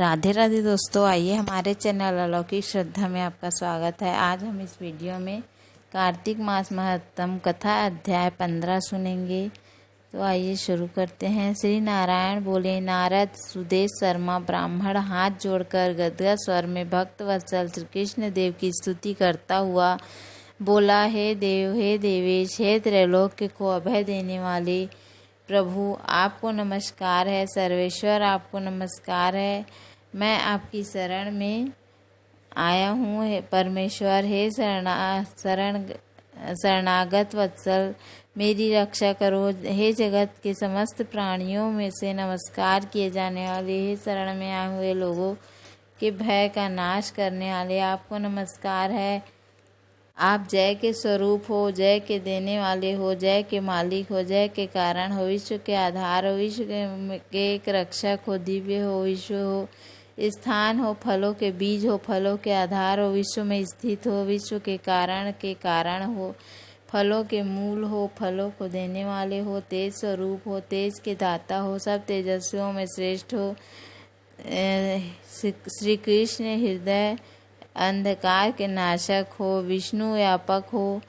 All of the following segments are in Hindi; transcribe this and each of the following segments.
राधे राधे दोस्तों, आइए हमारे चैनल अलौकिक श्रद्धा में आपका स्वागत है। आज हम इस वीडियो में कार्तिक मास महत्तम कथा अध्याय 15 सुनेंगे। तो आइए शुरू करते हैं। श्री नारायण बोले, नारद सुदेश शर्मा ब्राह्मण हाथ जोड़कर गदगद स्वर में भक्त वत्सल श्री कृष्ण देव की स्तुति करता हुआ बोला, हे देव, हे देवेश, हे त्रैलोक्य को अभय देने वाले प्रभु, आपको नमस्कार है। सर्वेश्वर, आपको नमस्कार है। मैं आपकी शरण में आया हूँ। परमेश्वर, हे शरणागत वत्सल, मेरी रक्षा करो। हे जगत के समस्त प्राणियों में से नमस्कार किए जाने वाले, हे शरण में आए हुए लोगों के भय का नाश करने वाले, आपको नमस्कार है। आप जय के स्वरूप हो, जय के देने वाले हो, जय के मालिक हो, जय के कारण हो, विश्व के आधार हो, विश्व के एक रक्षक हो, दिव्य हो, विश्व हो, स्थान हो, फलों के बीज हो, फलों के आधार हो, विश्व में स्थित हो, विश्व के कारण हो, फलों के मूल हो, फलों को देने वाले हो, तेज स्वरूप हो, तेज के दाता हो, सब तेजस्वियों में श्रेष्ठ हो। श्री कृष्ण हृदय अंधकार के नाशक हो, विष्णु व्यापक हो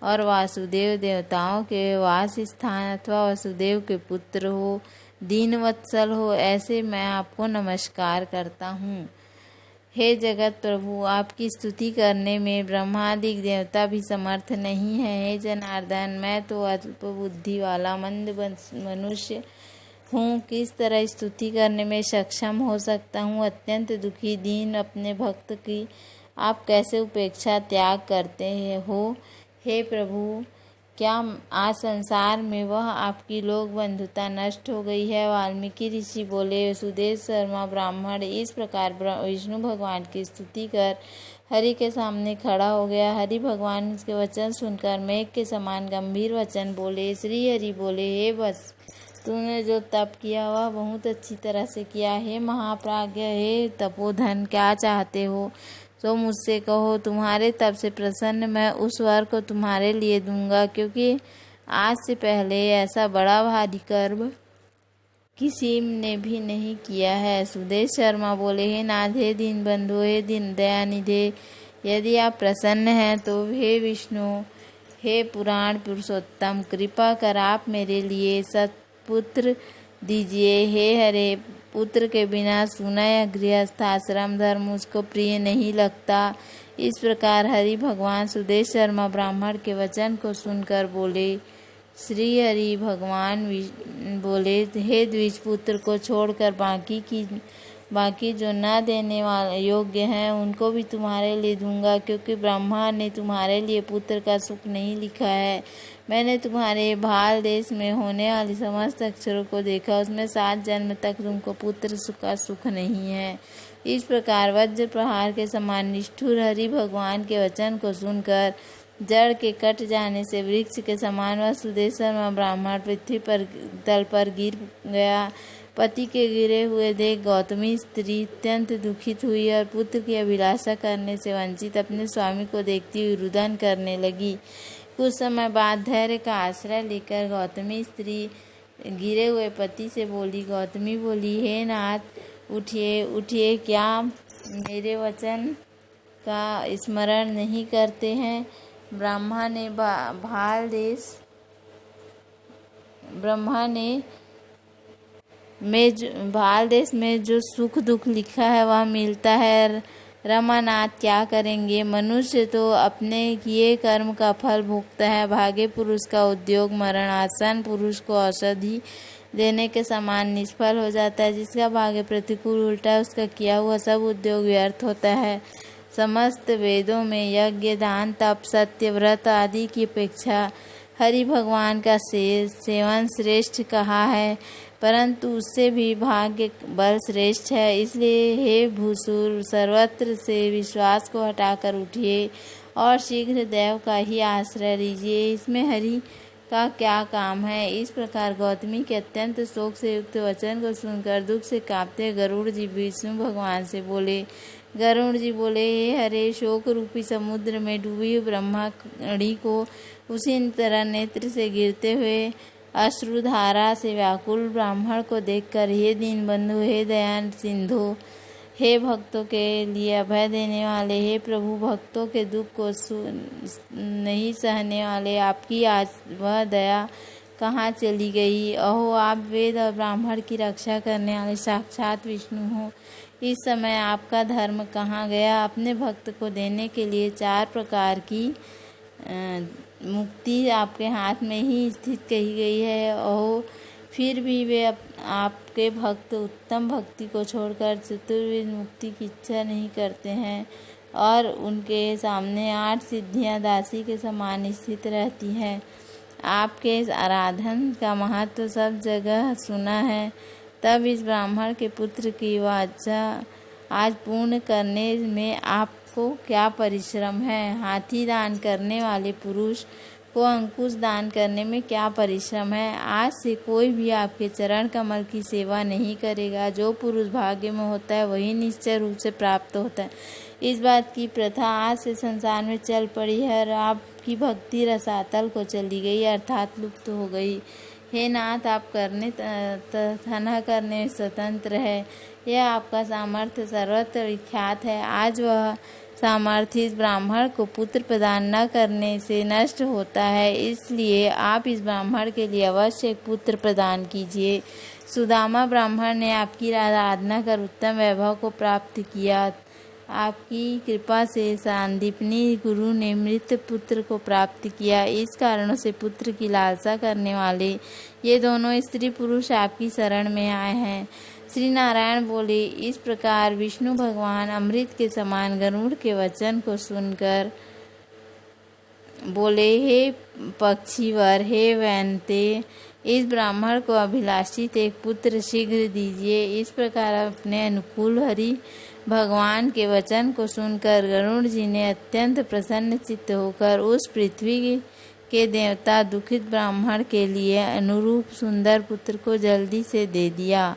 और वासुदेव देवताओं के वास स्थान अथवा वसुदेव के पुत्र हो, दीन वत्सल हो, ऐसे मैं आपको नमस्कार करता हूँ। हे जगत प्रभु, आपकी स्तुति करने में ब्रह्मादिक देवता भी समर्थ नहीं है। हे जनार्दन, मैं तो अल्प बुद्धि वाला मंद मनुष्य हूँ, किस तरह स्तुति करने में सक्षम हो सकता हूँ। अत्यंत दुखी दीन अपने भक्त की आप कैसे उपेक्षा त्याग करते हो। हे प्रभु, क्या आज संसार में वह आपकी लोक बंधुता नष्ट हो गई है। वाल्मीकि ऋषि बोले, सुदेश शर्मा ब्राह्मण इस प्रकार विष्णु भगवान की स्तुति कर हरि के सामने खड़ा हो गया। हरि भगवान के वचन सुनकर मेघ के समान गंभीर वचन बोले। श्री हरि बोले, हे बस, तूने जो तप किया वह बहुत अच्छी तरह से किया। हे महाप्राज्ञ, हे तपोधन, क्या चाहते हो तो मुझसे कहो। तुम्हारे तप से प्रसन्न मैं उस वर को तुम्हारे लिए दूंगा, क्योंकि आज से पहले ऐसा बड़ा भारी कर्म किसी ने भी नहीं किया है। सुदेश शर्मा बोले, हे नाथ, हे दीन बंधु, हे दीन दयानिधे, यदि आप प्रसन्न हैं तो हे विष्णु, हे पुराण पुरुषोत्तम, कृपा कर आप मेरे लिए सत्पुत्र दीजिए। हे हरे, पुत्र के बिना सूना या गृहस्थ आश्रम धर्म मुझको प्रिय नहीं लगता। इस प्रकार हरि भगवान सुदेश शर्मा ब्राह्मण के वचन को सुनकर बोले। श्री हरि भगवान बोले, हे द्विज पुत्र को छोड़कर बाकी जो न देने वाले योग्य हैं उनको भी तुम्हारे लिए दूंगा, क्योंकि ब्रह्मा ने तुम्हारे लिए पुत्र का सुख नहीं लिखा है। मैंने तुम्हारे भाल देश में होने वाली समस्त अक्षरों को देखा, उसमें 7 जन्म तक तुमको पुत्र का सुख नहीं है। इस प्रकार वज्र प्रहार के समान निष्ठुर हरि भगवान के वचन को सुनकर जड़ के कट जाने से वृक्ष के समान वह सुदेश शर्मा ब्राह्मण पृथ्वी पर तल पर गिर गया। पति के गिरे हुए देख गौतमी स्त्री अत्यंत दुखित हुई और पुत्र की अभिलाषा करने से वंचित अपने स्वामी को देखती हुई रुदन करने लगी। कुछ समय बाद धैर्य का आश्रय लेकर गौतमी स्त्री गिरे हुए पति से बोली। गौतमी बोली, हे नाथ, उठिए उठिए, क्या मेरे वचन का स्मरण नहीं करते हैं। ब्रह्मा ने भाल देश में जो सुख दुख लिखा है वह मिलता है। रमानाथ क्या करेंगे। मनुष्य तो अपने किए कर्म का फल भोगता है। भागे पुरुष का उद्योग मरणासन पुरुष को औषधि देने के समान निष्फल हो जाता है। जिसका भाग्य प्रतिकूल उल्टा है उसका किया हुआ सब उद्योग व्यर्थ होता है। समस्त वेदों में यज्ञ, दान, तप, सत्य, व्रत आदि की अपेक्षा हरि भगवान का सेवन श्रेष्ठ कहा है, परंतु उससे भी भाग्य बल श्रेष्ठ है। इसलिए हे भूसुर, सर्वत्र से विश्वास को हटाकर उठिए और शीघ्र देव का ही आश्रय लीजिए। इसमें हरि का क्या काम है। इस प्रकार गौतमी के अत्यंत शोक से युक्त वचन को सुनकर दुख से कांपते गरुड़ जी विष्णु भगवान से बोले। गरुड़ जी बोले, हे हरे, शोक रूपी समुद्र में डूबी ब्रह्माणी को उसी तरह नेत्र से गिरते हुए अश्रुधारा से व्याकुल ब्राह्मण को देखकर, हे दीन बंधु, हे दयान सिंधु, हे भक्तों के लिए अभय देने वाले, हे प्रभु भक्तों के दुख को नहीं सहने वाले, आपकी आज वह दया कहाँ चली गई। अहो, आप वेद और ब्राह्मण की रक्षा करने वाले साक्षात विष्णु हो। इस समय आपका धर्म कहाँ गया। अपने भक्त को देने के लिए 4 प्रकार की मुक्ति आपके हाथ में ही स्थित कही गई है। अहो, फिर भी वे आपके भक्त उत्तम भक्ति को छोड़कर चतुर्विध मुक्ति की इच्छा नहीं करते हैं और उनके सामने 8 सिद्धियां दासी के समान स्थित रहती हैं। आपके इस आराधन का महत्व सब जगह सुना है। तब इस ब्राह्मण के पुत्र की वाचा आज पूर्ण करने में आपको क्या परिश्रम है। हाथी दान करने वाले पुरुष को अंकुश दान करने में क्या परिश्रम है। आज से कोई भी आपके चरण कमल की सेवा नहीं करेगा। जो पुरुष भाग्य में होता है वही निश्चय रूप से प्राप्त होता है। इस बात की प्रथा आज से संसार में चल पड़ी है और आपकी भक्ति रसातल को चली गई, अर्थात लुप्त हो गई। हे नाथ, आप करने तथा न करने में स्वतंत्र है। यह आपका सामर्थ्य सर्वत्र विख्यात है। आज वह सामर्थ्य इस ब्राह्मण को पुत्र प्रदान न करने से नष्ट होता है, इसलिए आप इस ब्राह्मण के लिए अवश्य एक पुत्र प्रदान कीजिए। सुदामा ब्राह्मण ने आपकी आराधना कर उत्तम वैभव को प्राप्त किया। आपकी कृपा से सांदीपनी गुरु ने मृत पुत्र को प्राप्त किया। इस कारणों से पुत्र की लालसा करने वाले ये दोनों स्त्री पुरुष आपकी शरण में आए हैं। श्री नारायण बोले, इस प्रकार विष्णु भगवान अमृत के समान गरुड़ के वचन को सुनकर बोले, हे पक्षीवर, हे वैनते, इस ब्राह्मण को अभिलाषित एक पुत्र शीघ्र दीजिए। इस प्रकार अपने अनुकूल हरि भगवान के वचन को सुनकर गरुड़ जी ने अत्यंत प्रसन्न चित्त होकर उस पृथ्वी के देवता दुखित ब्राह्मण के लिए अनुरूप सुंदर पुत्र को जल्दी से दे दिया।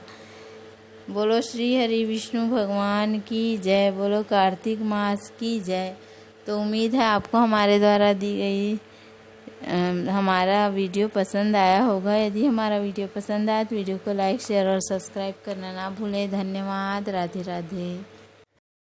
बोलो श्री हरि विष्णु भगवान की जय। बोलो कार्तिक मास की जय। तो उम्मीद है आपको हमारे द्वारा दी गई हमारा वीडियो पसंद आया होगा। यदि हमारा वीडियो पसंद आया तो वीडियो को लाइक, शेयर और सब्सक्राइब करना ना भूलें। धन्यवाद। राधे राधे।